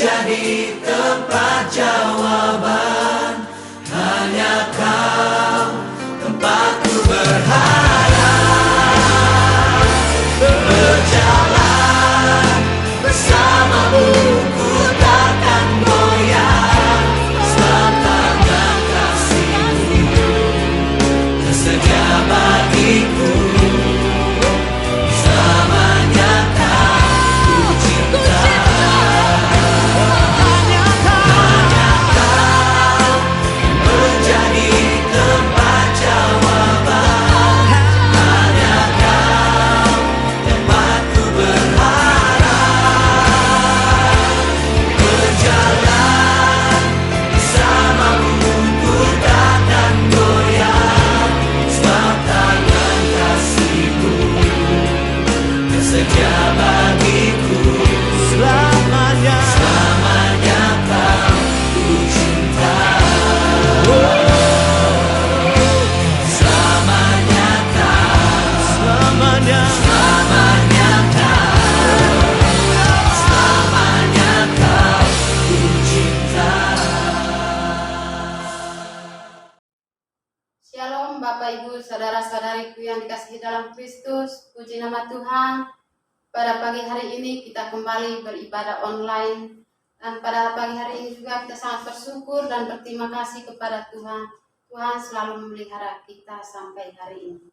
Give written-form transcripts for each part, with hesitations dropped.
menjadi tempat jawaban. Hanya Kau tempatku berharap. Berjalan bersamamu ku takkan goyah. Sebab tangan kasih-Mu tersedia bagiku. Selamanya Kau ku cinta. Hanya Kau menjadi tempat jawaban. Hanya Kau tempatku berharap. Berjalan bersamamu ku takkan goyah. Sebab tangan kasih-Mu tersedia bagiku. Selamanya Kau ku cinta. Selamanya Kau, selamanya Kau ku cinta. Shalom Bapak Ibu Saudara-saudariku yang dikasihi dalam Kristus. Puji nama Tuhan. Pada pagi hari ini kita kembali beribadah online. Dan pada pagi hari ini juga kita sangat bersyukur dan berterima kasih kepada Tuhan. Tuhan selalu memelihara kita sampai hari ini.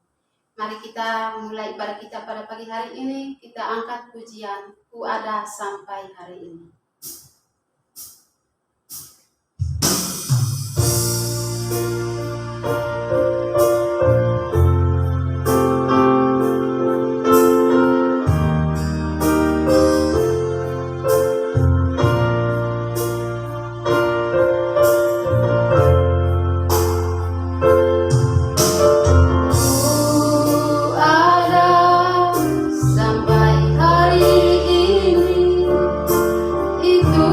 Mari kita mulai ibadah kita pada pagi hari ini. Kita angkat pujian, Ku ada sampai hari ini. Sampai hari ini itu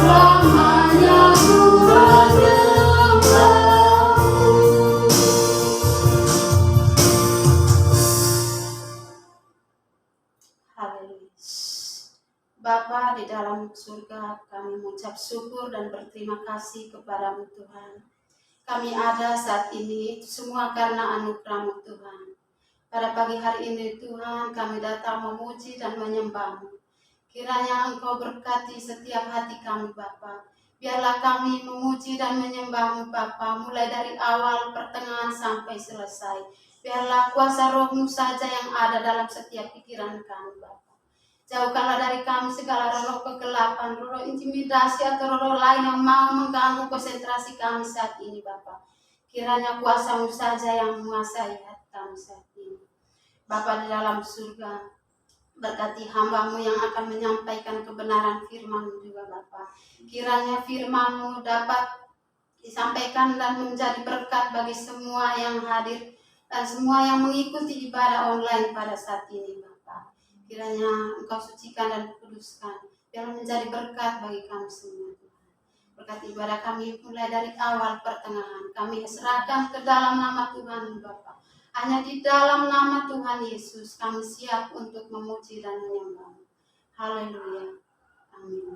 selamanya ku menyembahmu. Haleluya. Bapa di dalam surga, kami mengucap syukur dan berterima kasih kepadamu Tuhan. Kami ada saat ini semua karena anugerah-Mu Tuhan. Pada pagi hari ini Tuhan, kami datang memuji dan menyembah-Mu. Kiranya Engkau berkati setiap hati kami Bapa. Biarlah kami memuji dan menyembah-Mu Bapa, mulai dari awal, pertengahan sampai selesai. Biarlah kuasa Roh-Mu saja yang ada dalam setiap pikiran kami Bapa. Jauhkanlah dari kami segala roh kegelapan, roh intimidasi atau roh lain yang mau mengganggu konsentrasi kami saat ini Bapa. Kiranya kuasa-Mu saja yang menguasai hati kami saat ini. Bapa di dalam surga, berkati hamba-Mu yang akan menyampaikan kebenaran firman-Mu juga Bapa. Kiranya firman-Mu dapat disampaikan dan menjadi berkat bagi semua yang hadir dan semua yang mengikuti ibadah online pada saat ini Bapa. Kiranya Engkau sucikan dan kuduskan, biar menjadi berkat bagi kami semua Tuhan. Berkati ibadah kami mulai dari awal pertengahan, kami serahkan ke dalam nama Tuhan Bapa. Hanya di dalam nama Tuhan Yesus kami siap untuk memuji dan menyembah. Haleluya. Amin.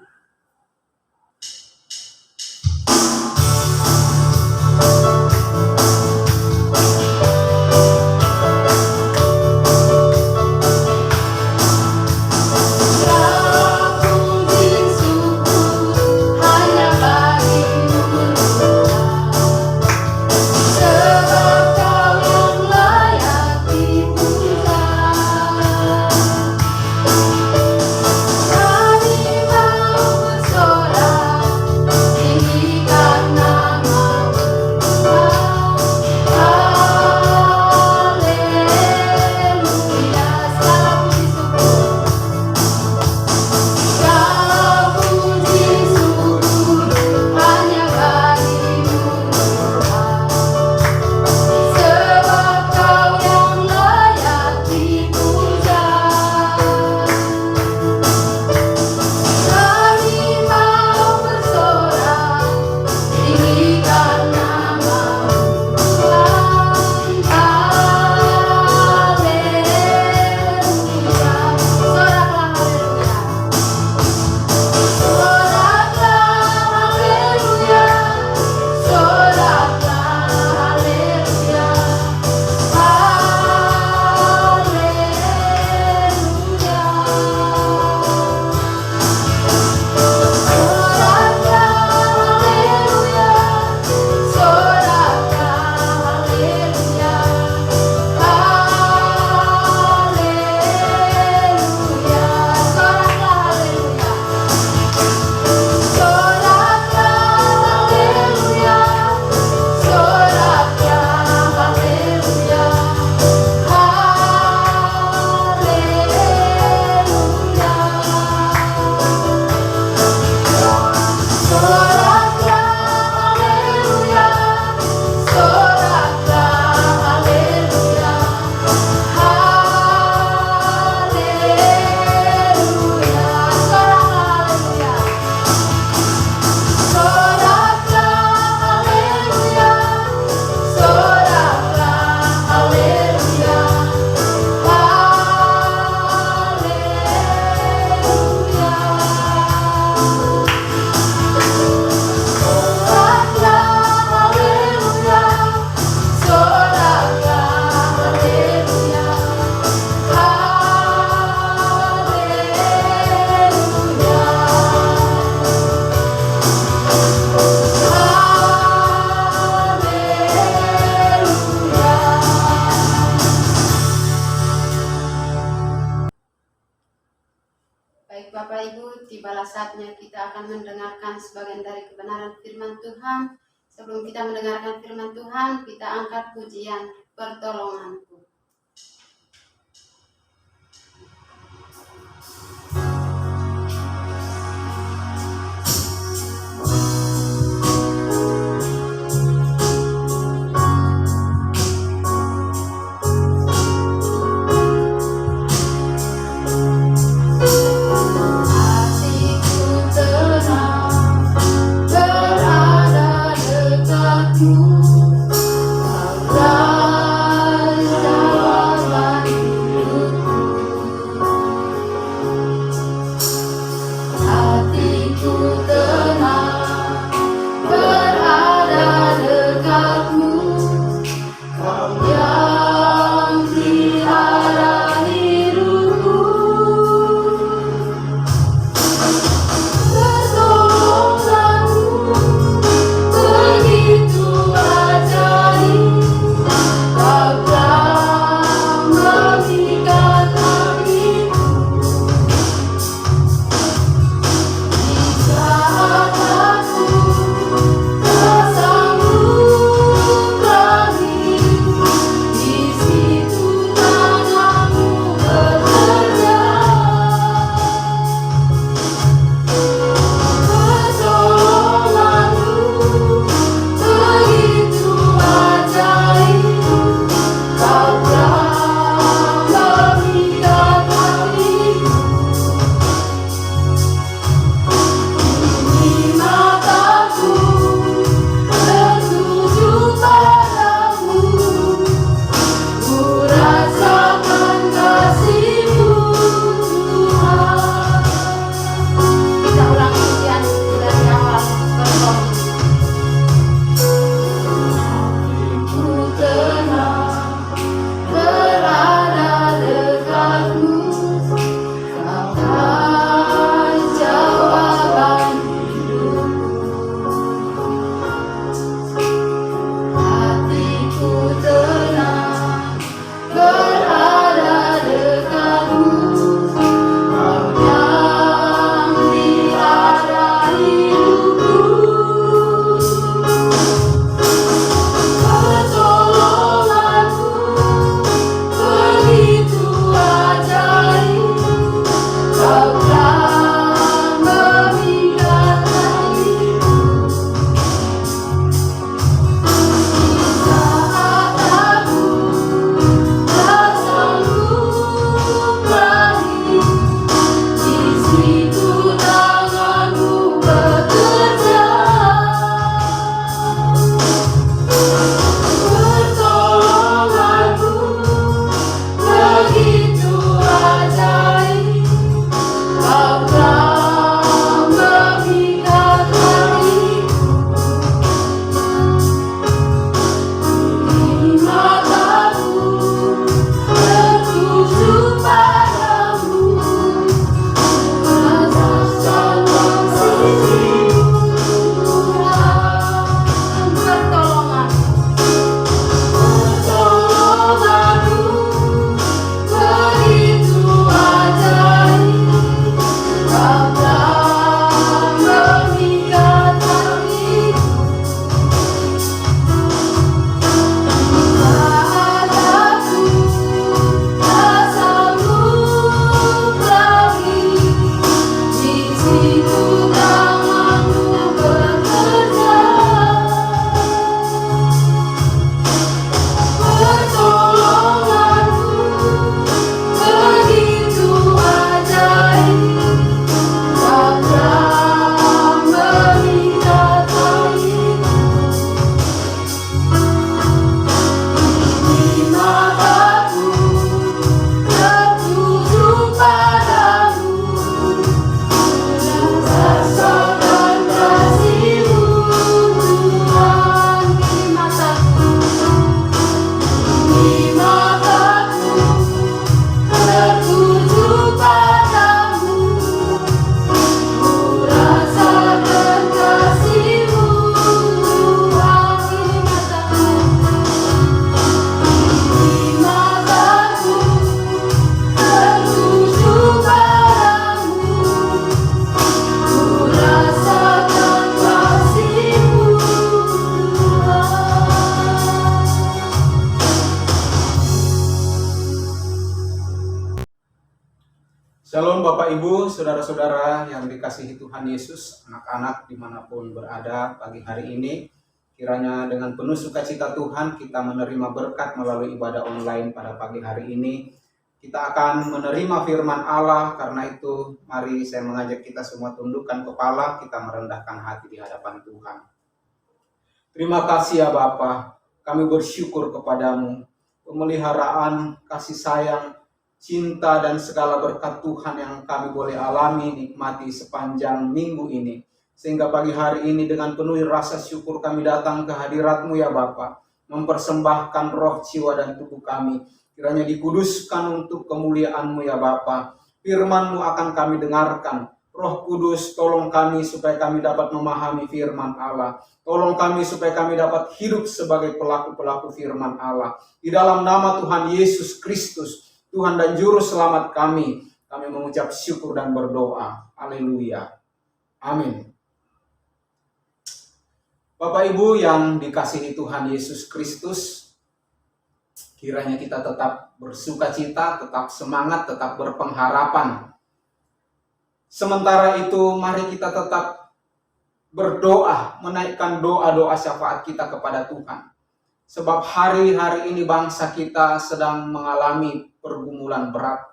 tibalah saatnya kita akan mendengarkan sebagian dari kebenaran firman Tuhan. Sebelum kita mendengarkan firman Tuhan, kita angkat pujian pertolonganku. Hatiku tenang saudara-saudara yang dikasihi Tuhan Yesus, anak-anak dimanapun berada pagi hari ini, kiranya dengan penuh sukacita Tuhan kita menerima berkat melalui ibadah online pada pagi hari ini. Kita akan menerima firman Allah, karena itu mari saya mengajak kita semua tundukkan kepala, kita merendahkan hati di hadapan Tuhan. Terima kasih ya Bapa, kami bersyukur kepadamu, pemeliharaan, kasih sayang, cinta dan segala berkat Tuhan yang kami boleh alami, nikmati sepanjang minggu ini. Sehingga pagi hari ini dengan penuh rasa syukur kami datang ke hadirat-Mu ya Bapa, mempersembahkan roh, jiwa dan tubuh kami. Kiranya dikuduskan untuk kemuliaan-Mu ya Bapa. Firman-Mu akan kami dengarkan. Roh Kudus, tolong kami supaya kami dapat memahami firman Allah. Tolong kami supaya kami dapat hidup sebagai pelaku-pelaku firman Allah. Di dalam nama Tuhan Yesus Kristus, Tuhan dan Juru Selamat kami mengucap syukur dan berdoa. Haleluya. Amin. Bapak Ibu yang dikasihi Tuhan Yesus Kristus, kiranya kita tetap bersukacita, tetap semangat, tetap berpengharapan. Sementara itu, mari kita tetap berdoa, menaikkan doa-doa syafaat kita kepada Tuhan. Sebab hari-hari ini bangsa kita sedang mengalami pergumulan berat.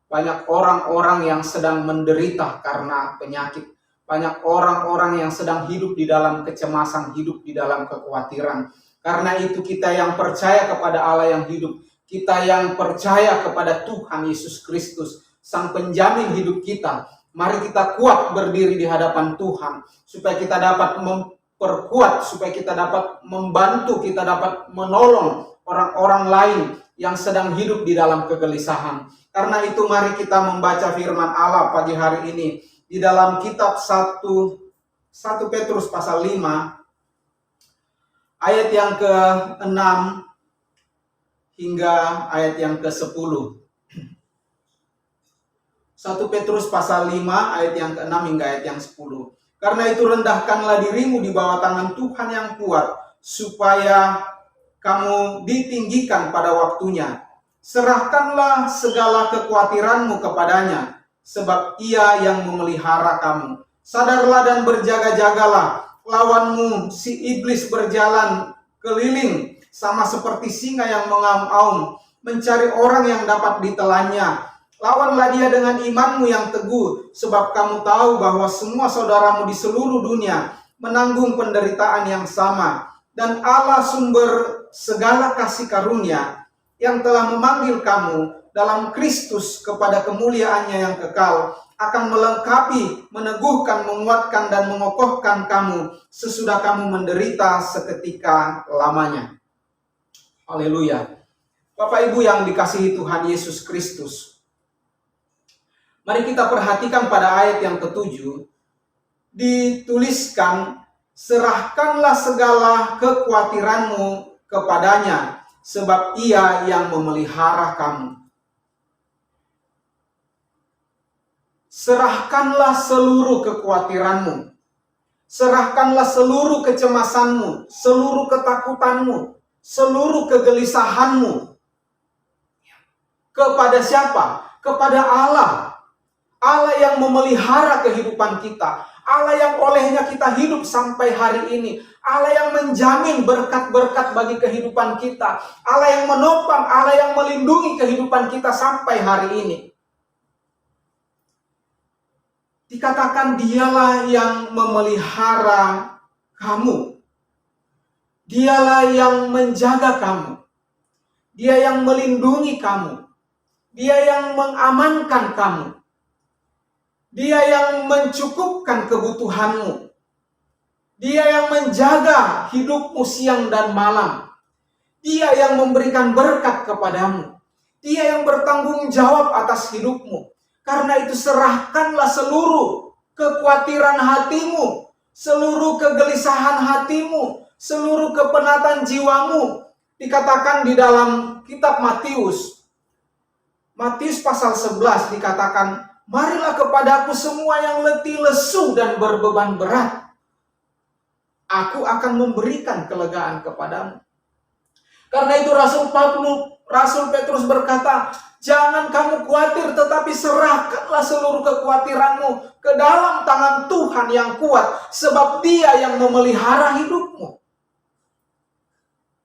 Banyak orang-orang yang sedang menderita karena penyakit. Banyak orang-orang yang sedang hidup di dalam kecemasan, hidup di dalam kekhawatiran. Karena itu kita yang percaya kepada Allah yang hidup, kita yang percaya kepada Tuhan Yesus Kristus, Sang Penjamin hidup kita, mari kita kuat berdiri di hadapan Tuhan, supaya kita dapat memperkuat, supaya kita dapat membantu, kita dapat menolong orang-orang lain yang sedang hidup di dalam kegelisahan. Karena itu mari kita membaca firman Allah pagi hari ini di dalam kitab 1 Petrus pasal 5 ayat yang ke-6 hingga ayat yang ke-10. 1 Petrus pasal 5 ayat yang ke-6 hingga ayat yang 10. Karena itu rendahkanlah dirimu di bawah tangan Tuhan yang kuat, supaya kamu ditinggikan pada waktunya. Serahkanlah segala kekhawatiranmu kepadanya, sebab Ia yang memelihara kamu. Sadarlah dan berjaga-jagalah, lawanmu si iblis berjalan keliling sama seperti singa yang mengaum-aum, mencari orang yang dapat ditelannya. Lawanlah dia dengan imanmu yang teguh, sebab kamu tahu bahwa semua saudaramu di seluruh dunia menanggung penderitaan yang sama. Dan Allah sumber segala kasih karunia yang telah memanggil kamu dalam Kristus kepada kemuliaannya yang kekal, akan melengkapi, meneguhkan, menguatkan, dan mengokohkan kamu sesudah kamu menderita seketika lamanya. Haleluya. Bapak Ibu yang dikasihi Tuhan Yesus Kristus, mari kita perhatikan pada ayat yang ke-7, dituliskan, serahkanlah segala kekhawatiranmu kepadanya, sebab Ia yang memelihara kamu. Serahkanlah seluruh kekhawatiranmu, serahkanlah seluruh kecemasanmu, seluruh ketakutanmu, seluruh kegelisahanmu. Kepada siapa? Kepada Allah. Allah yang memelihara kehidupan kita, Allah yang olehnya kita hidup sampai hari ini, Allah yang menjamin berkat-berkat bagi kehidupan kita, Allah yang menopang, Allah yang melindungi kehidupan kita sampai hari ini. Dikatakan dialah yang memelihara kamu, dialah yang menjaga kamu, dia yang melindungi kamu, dia yang mengamankan kamu. Dia yang mencukupkan kebutuhanmu. Dia yang menjaga hidupmu siang dan malam. Dia yang memberikan berkat kepadamu. Dia yang bertanggung jawab atas hidupmu. Karena itu serahkanlah seluruh kekhawatiran hatimu, seluruh kegelisahan hatimu, seluruh kepenatan jiwamu. Dikatakan di dalam kitab Matius pasal 11 dikatakan, marilah kepadaku semua yang letih, lesu, dan berbeban berat. Aku akan memberikan kelegaan kepadamu. Karena itu Rasul Petrus berkata, Jangan kamu khawatir, tetapi serahkanlah seluruh kekhawatiranmu ke dalam tangan Tuhan yang kuat, sebab Dia yang memelihara hidupmu.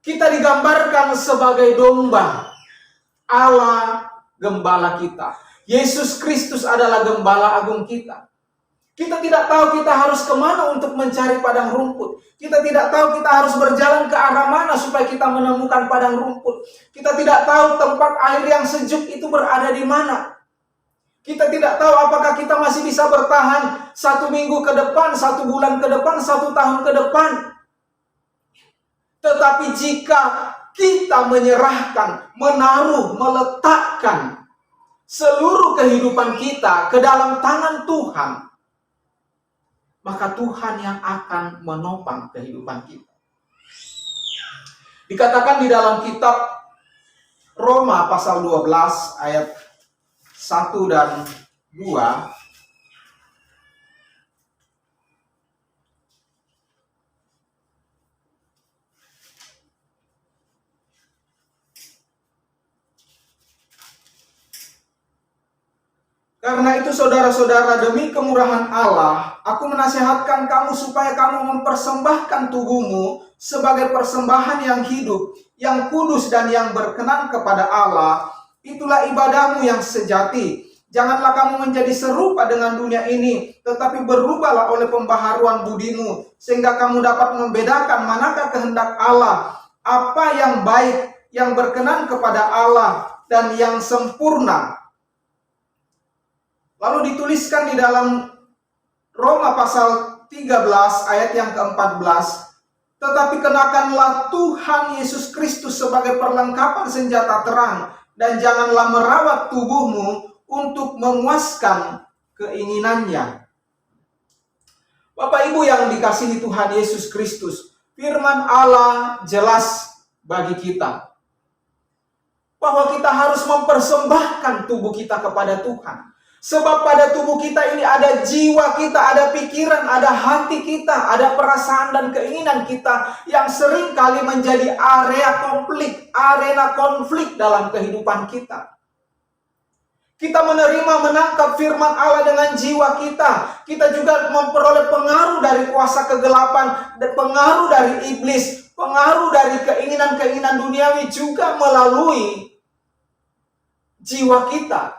Kita digambarkan sebagai domba. Allah gembala kita. Yesus Kristus adalah gembala agung kita. Kita tidak tahu kita harus kemana untuk mencari padang rumput. Kita tidak tahu kita harus berjalan ke arah mana supaya kita menemukan padang rumput. Kita tidak tahu tempat air yang sejuk itu berada di mana. Kita tidak tahu apakah kita masih bisa bertahan 1 minggu ke depan, 1 bulan ke depan, 1 tahun ke depan. Tetapi jika kita menyerahkan, menaruh, meletakkan seluruh kehidupan kita ke dalam tangan Tuhan, maka Tuhan yang akan menopang kehidupan kita. Dikatakan di dalam kitab Roma pasal 12 ayat 1 dan 2, karena itu saudara-saudara, demi kemurahan Allah, aku menasihatkan kamu supaya kamu mempersembahkan tubuhmu sebagai persembahan yang hidup, yang kudus dan yang berkenan kepada Allah. Itulah ibadahmu yang sejati. Janganlah kamu menjadi serupa dengan dunia ini, tetapi berubahlah oleh pembaharuan budimu, sehingga kamu dapat membedakan manakah kehendak Allah, apa yang baik, yang berkenan kepada Allah, dan yang sempurna. Lalu dituliskan di dalam Roma pasal 13 ayat yang ke-14, tetapi kenakanlah Tuhan Yesus Kristus sebagai perlengkapan senjata terang, dan janganlah merawat tubuhmu untuk memuaskan keinginannya. Bapak Ibu yang dikasihi Tuhan Yesus Kristus, firman Allah jelas bagi kita bahwa kita harus mempersembahkan tubuh kita kepada Tuhan. Sebab pada tubuh kita ini ada jiwa kita, ada pikiran, ada hati kita, ada perasaan dan keinginan kita yang sering kali menjadi arena konflik dalam kehidupan kita. Kita menerima, menangkap firman Allah dengan jiwa kita. Kita juga memperoleh pengaruh dari kuasa kegelapan, pengaruh dari iblis, pengaruh dari keinginan-keinginan duniawi juga melalui jiwa kita.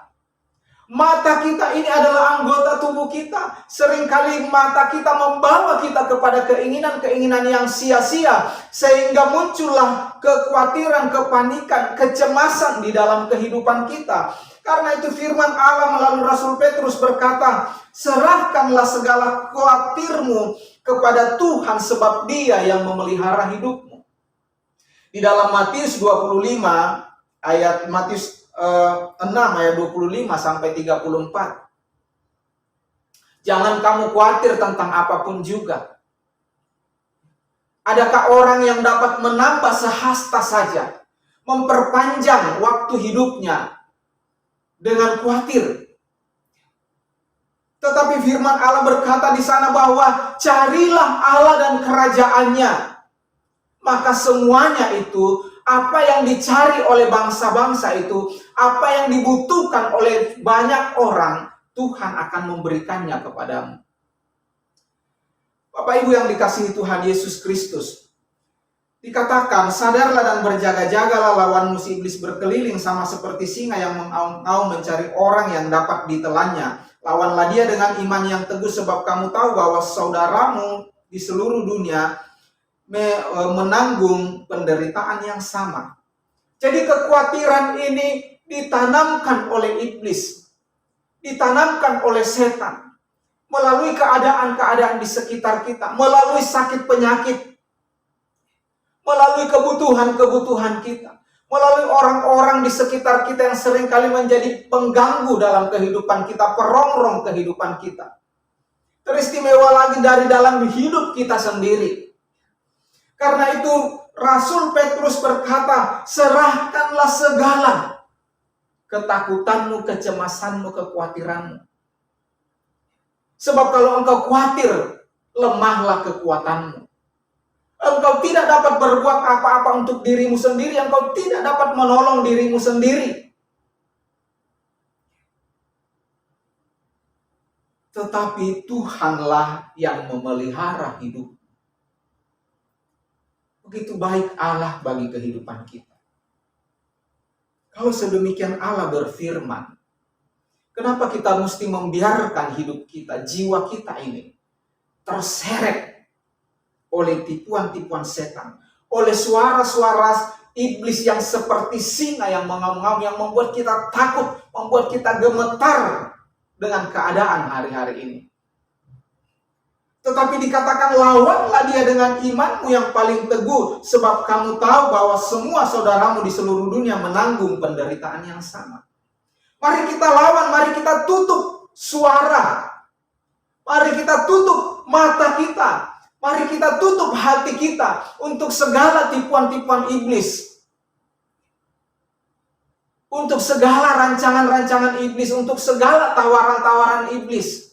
Mata kita ini adalah anggota tubuh kita. Seringkali mata kita membawa kita kepada keinginan-keinginan yang sia-sia, sehingga muncullah kekhawatiran, kepanikan, kecemasan di dalam kehidupan kita. Karena itu firman Allah melalui Rasul Petrus berkata, serahkanlah segala khawatirmu kepada Tuhan, sebab Dia yang memelihara hidupmu. Di dalam Matius 25 ayat Matius 6 ayat 25 sampai 34. Jangan kamu khawatir tentang apapun juga. Adakah orang yang dapat menambah sehasta saja, memperpanjang waktu hidupnya dengan khawatir? Tetapi firman Allah berkata di sana bahwa carilah Allah dan kerajaannya, maka semuanya itu, apa yang dicari oleh bangsa-bangsa itu, apa yang dibutuhkan oleh banyak orang, Tuhan akan memberikannya kepadamu. Bapak Ibu yang dikasihi Tuhan Yesus Kristus, dikatakan, sadarlah dan berjaga-jagalah, lawan musuh iblis berkeliling sama seperti singa yang mengaum-ngaum mencari orang yang dapat ditelannya. Lawanlah dia dengan iman yang teguh, sebab kamu tahu bahwa saudaramu di seluruh dunia menanggung penderitaan yang sama. Jadi kekhawatiran ini ditanamkan oleh iblis, ditanamkan oleh setan melalui keadaan-keadaan di sekitar kita, melalui sakit penyakit, melalui kebutuhan-kebutuhan kita, melalui orang-orang di sekitar kita yang seringkali menjadi pengganggu dalam kehidupan kita, perongrong kehidupan kita. Teristimewa lagi dari dalam hidup kita sendiri. Karena itu Rasul Petrus berkata, serahkanlah segala ketakutanmu, kecemasanmu, kekhawatiranmu. Sebab kalau engkau khawatir, lemahlah kekuatanmu. Engkau tidak dapat berbuat apa-apa untuk dirimu sendiri, engkau tidak dapat menolong dirimu sendiri. tetapi Tuhanlah yang memelihara hidup. Begitu baik Allah bagi kehidupan kita. Kalau sedemikian Allah berfirman, kenapa kita mesti membiarkan hidup kita, jiwa kita ini terseret oleh tipuan-tipuan setan, oleh suara-suara iblis yang seperti singa yang mengaum-ngaum, yang membuat kita takut, membuat kita gemetar dengan keadaan hari-hari ini. Tetapi dikatakan, lawanlah dia dengan imanmu yang paling teguh, sebab kamu tahu bahwa semua saudaramu di seluruh dunia menanggung penderitaan yang sama. Mari kita lawan, mari kita tutup suara, mari kita tutup mata kita, mari kita tutup hati kita untuk segala tipuan-tipuan iblis, untuk segala rancangan-rancangan iblis, untuk segala tawaran-tawaran iblis.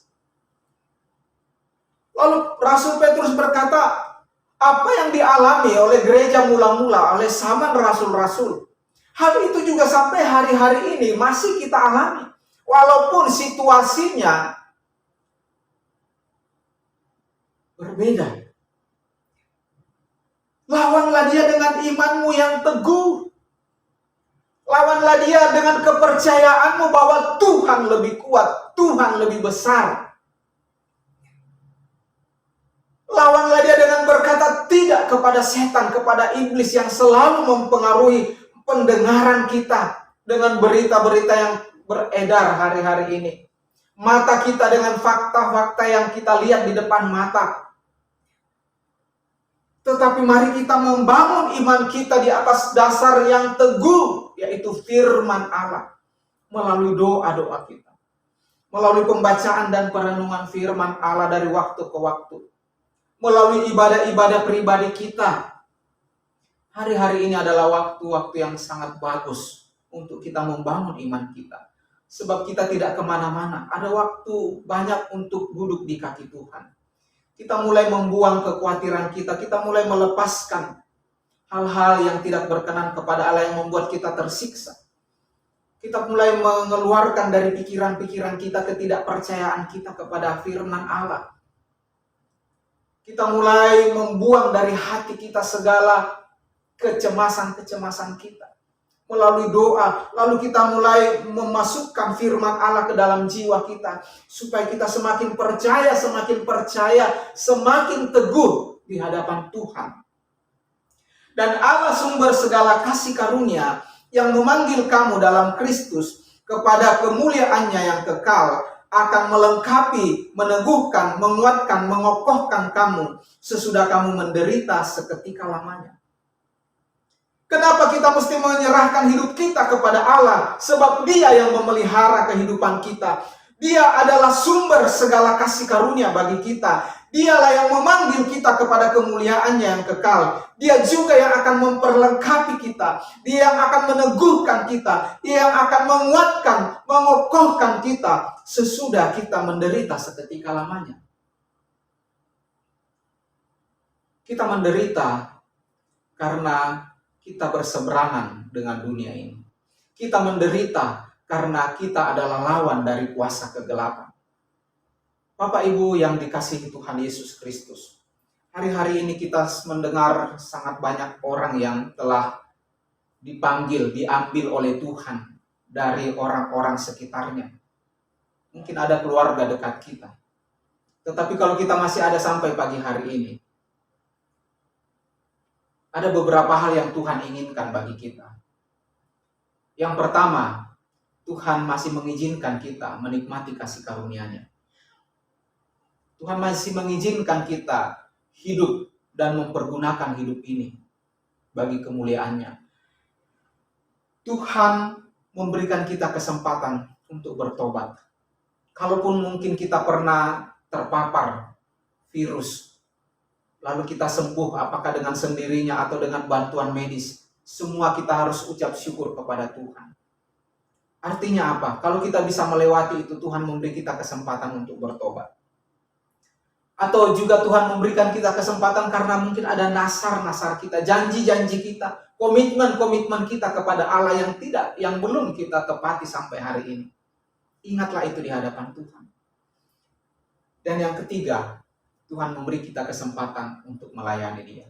Lalu Rasul Petrus berkata, apa yang dialami oleh gereja mula-mula, oleh zaman rasul-rasul, hal itu juga sampai hari-hari ini masih kita alami. Walaupun situasinya berbeda. Lawanlah dia dengan imanmu yang teguh. Lawanlah dia dengan kepercayaanmu bahwa Tuhan lebih kuat, Tuhan lebih besar. Lawanlah dia dengan berkata tidak kepada setan, kepada iblis yang selalu mempengaruhi pendengaran kita dengan berita-berita yang beredar hari-hari ini. Mata kita dengan fakta-fakta yang kita lihat di depan mata. Tetapi mari kita membangun iman kita di atas dasar yang teguh, yaitu firman Allah. Melalui doa-doa kita, melalui pembacaan dan perenungan firman Allah dari waktu ke waktu, melalui ibadah-ibadah pribadi kita. Hari-hari ini adalah waktu-waktu yang sangat bagus untuk kita membangun iman kita. Sebab kita tidak kemana-mana. Ada waktu banyak untuk duduk di kaki Tuhan. Kita mulai membuang kekhawatiran kita. Kita mulai melepaskan hal-hal yang tidak berkenan kepada Allah yang membuat kita tersiksa. Kita mulai mengeluarkan dari pikiran-pikiran kita ketidakpercayaan kita kepada firman Allah. Kita mulai membuang dari hati kita segala kecemasan-kecemasan kita. Melalui doa, lalu kita mulai memasukkan firman Allah ke dalam jiwa kita. Supaya kita semakin percaya, semakin teguh di hadapan Tuhan. Dan Allah sumber segala kasih karunia yang memanggil kamu dalam Kristus kepada kemuliaannya yang kekal, akan melengkapi, meneguhkan, menguatkan, mengokohkan kamu sesudah kamu menderita seketika lamanya. Kenapa kita mesti menyerahkan hidup kita kepada Allah? Sebab Dia yang memelihara kehidupan kita. Dia adalah sumber segala kasih karunia bagi kita. Dialah yang memanggil kita kepada kemuliaannya yang kekal. Dia juga yang akan memperlengkapi kita. Dia yang akan meneguhkan kita. Dia yang akan menguatkan, mengokohkan kita sesudah kita menderita seketika lamanya. Kita menderita karena kita berseberangan dengan dunia ini. Kita menderita karena kita adalah lawan dari kuasa kegelapan. Bapak Ibu yang dikasihi Tuhan Yesus Kristus, hari-hari ini kita mendengar sangat banyak orang yang telah dipanggil, diambil oleh Tuhan dari orang-orang sekitarnya. Mungkin ada keluarga dekat kita. Tetapi kalau kita masih ada sampai pagi hari ini, ada beberapa hal yang Tuhan inginkan bagi kita. Yang pertama, Tuhan masih mengizinkan kita menikmati kasih karunia-Nya. Tuhan masih mengizinkan kita hidup dan mempergunakan hidup ini bagi kemuliaan-Nya. Tuhan memberikan kita kesempatan untuk bertobat. Kalaupun mungkin kita pernah terpapar virus, lalu kita sembuh apakah dengan sendirinya atau dengan bantuan medis, semua kita harus ucap syukur kepada Tuhan. Artinya apa? Kalau kita bisa melewati itu, Tuhan memberi kita kesempatan untuk bertobat. Atau juga Tuhan memberikan kita kesempatan karena mungkin ada nasar-nasar kita, janji-janji kita, komitmen-komitmen kita kepada Allah yang belum kita tepati sampai hari ini. Ingatlah itu di hadapan Tuhan. Dan yang ketiga, Tuhan memberi kita kesempatan untuk melayani Dia.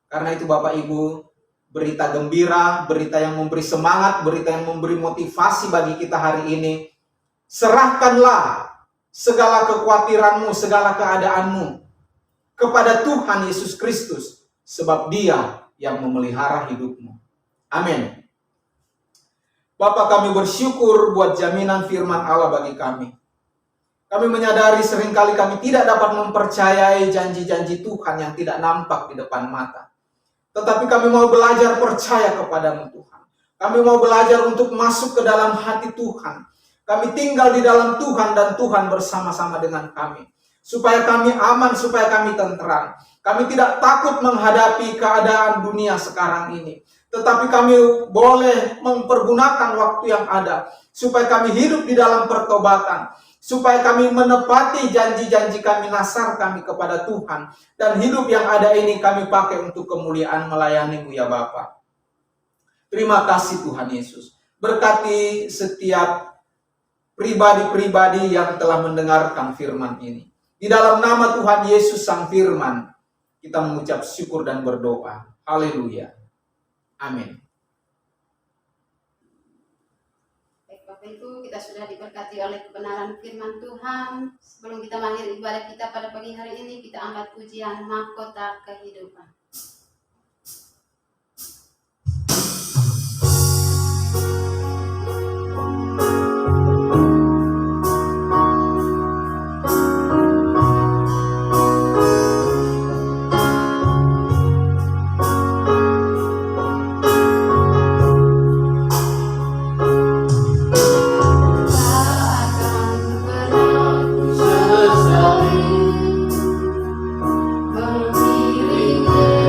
Karena itu Bapak Ibu, berita gembira, berita yang memberi semangat, berita yang memberi motivasi bagi kita hari ini. Serahkanlah segala kekhawatiranmu, segala keadaanmu kepada Tuhan Yesus Kristus, sebab Dia yang memelihara hidupmu. Amin. Bapak, kami bersyukur buat jaminan firman Allah bagi kami. Kami menyadari seringkali kami tidak dapat mempercayai janji-janji Tuhan yang tidak nampak di depan mata. Tetapi kami mau belajar percaya kepada-Mu Tuhan. Kami mau belajar untuk masuk ke dalam hati Tuhan. Kami tinggal di dalam Tuhan dan Tuhan bersama-sama dengan kami. Supaya kami aman, supaya kami tenteram. Kami tidak takut menghadapi keadaan dunia sekarang ini. Tetapi kami boleh mempergunakan waktu yang ada. Supaya kami hidup di dalam pertobatan. Supaya kami menepati janji-janji kami, nasar kami kepada Tuhan. Dan hidup yang ada ini kami pakai untuk kemuliaan melayani-Mu ya Bapa. Terima kasih Tuhan Yesus. Berkati setiap pribadi-pribadi yang telah mendengarkan firman ini. Di dalam nama Tuhan Yesus Sang Firman, kita mengucap syukur dan berdoa. Haleluya. Amin. Bapak Ibu, kita sudah diberkati oleh kebenaran firman Tuhan. Sebelum kita mengakhiri ibadah kita pada pagi hari ini, kita angkat pujian Mahkota Kehidupan. Berdiri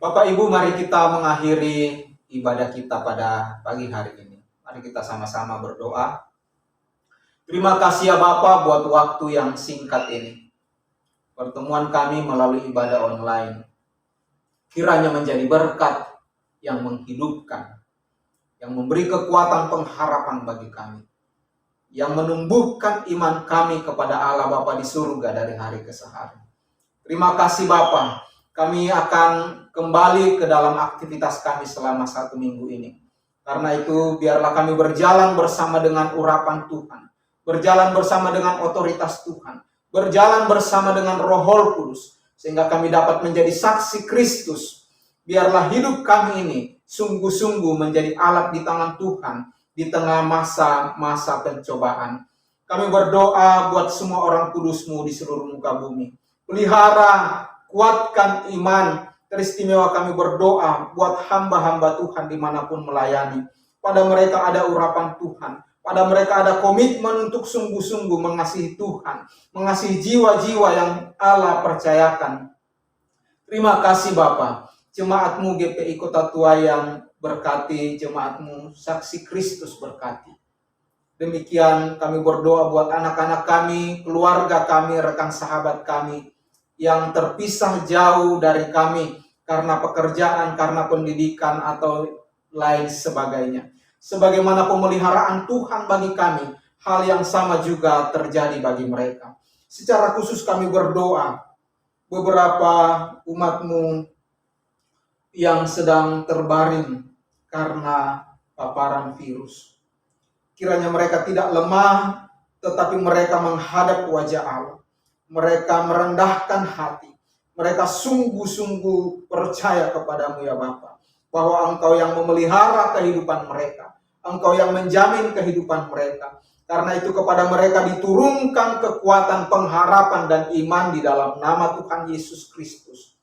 Bapak Ibu, mari kita mengakhiri ibadah kita pada pagi hari ini. Mari kita sama-sama berdoa. Terima kasih ya Bapak buat waktu yang singkat ini. Pertemuan kami melalui ibadah online kiranya menjadi berkat yang menghidupkan, yang memberi kekuatan pengharapan bagi kami, yang menumbuhkan iman kami kepada Allah Bapa di surga dari hari ke hari. Terima kasih Bapa. Kami akan kembali ke dalam aktivitas kami selama 1 minggu ini. Karena itu biarlah kami berjalan bersama dengan urapan Tuhan, berjalan bersama dengan otoritas Tuhan, berjalan bersama dengan Roh Kudus, sehingga kami dapat menjadi saksi Kristus. Biarlah hidup kami ini sungguh-sungguh menjadi alat di tangan Tuhan di tengah masa-masa pencobaan. Kami berdoa buat semua orang kudus-Mu di seluruh muka bumi. Pelihara, kuatkan iman. Teristimewa kami berdoa buat hamba-hamba Tuhan dimanapun melayani. Pada mereka ada urapan Tuhan. Pada mereka ada komitmen untuk sungguh-sungguh mengasihi Tuhan. Mengasihi jiwa-jiwa yang Allah percayakan. Terima kasih Bapa. Jemaat-Mu GPI Kota Tua yang berkati, jemaat-Mu Saksi Kristus berkati. Demikian kami berdoa buat anak-anak kami, keluarga kami, rekan sahabat kami yang terpisah jauh dari kami karena pekerjaan, karena pendidikan, atau lain sebagainya. Sebagaimana pemeliharaan Tuhan bagi kami, hal yang sama juga terjadi bagi mereka. Secara khusus kami berdoa, beberapa umat-Mu yang sedang terbaring karena paparan virus. Kiranya mereka tidak lemah, tetapi mereka menghadap wajah Allah. Mereka merendahkan hati. Mereka sungguh-sungguh percaya kepadamu ya Bapa, bahwa Engkau yang memelihara kehidupan mereka. Engkau yang menjamin kehidupan mereka. Karena itu kepada mereka diturunkan kekuatan pengharapan dan iman di dalam nama Tuhan Yesus Kristus.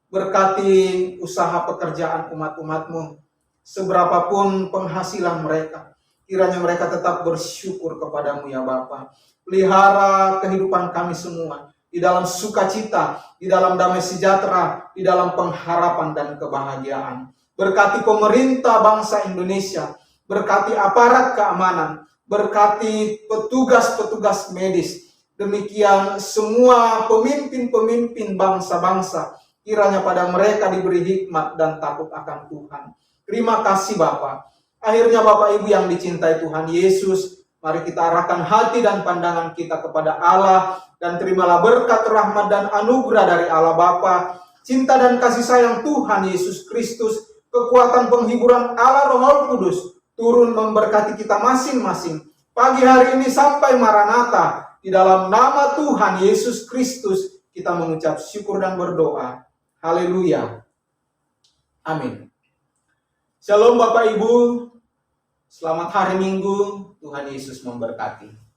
Berkati usaha pekerjaan umat-umat-Mu. Seberapapun penghasilan mereka, kiranya mereka tetap bersyukur kepadamu ya Bapa. Pelihara kehidupan kami semua di dalam sukacita, di dalam damai sejahtera, di dalam pengharapan dan kebahagiaan. Berkati pemerintah bangsa Indonesia, berkati aparat keamanan, berkati petugas-petugas medis. Demikian semua pemimpin-pemimpin bangsa-bangsa, kiranya pada mereka diberi hikmat dan takut akan Tuhan. Terima kasih Bapa. Akhirnya Bapak Ibu yang dicintai Tuhan Yesus, mari kita arahkan hati dan pandangan kita kepada Allah, dan terimalah berkat, rahmat, dan anugerah dari Allah Bapa, cinta dan kasih sayang Tuhan Yesus Kristus, kekuatan penghiburan Allah Roh Kudus, turun memberkati kita masing-masing. Pagi hari ini sampai Maranatha, di dalam nama Tuhan Yesus Kristus, kita mengucap syukur dan berdoa. Haleluya. Amin. Shalom Bapak Ibu. Selamat hari Minggu. Tuhan Yesus memberkati.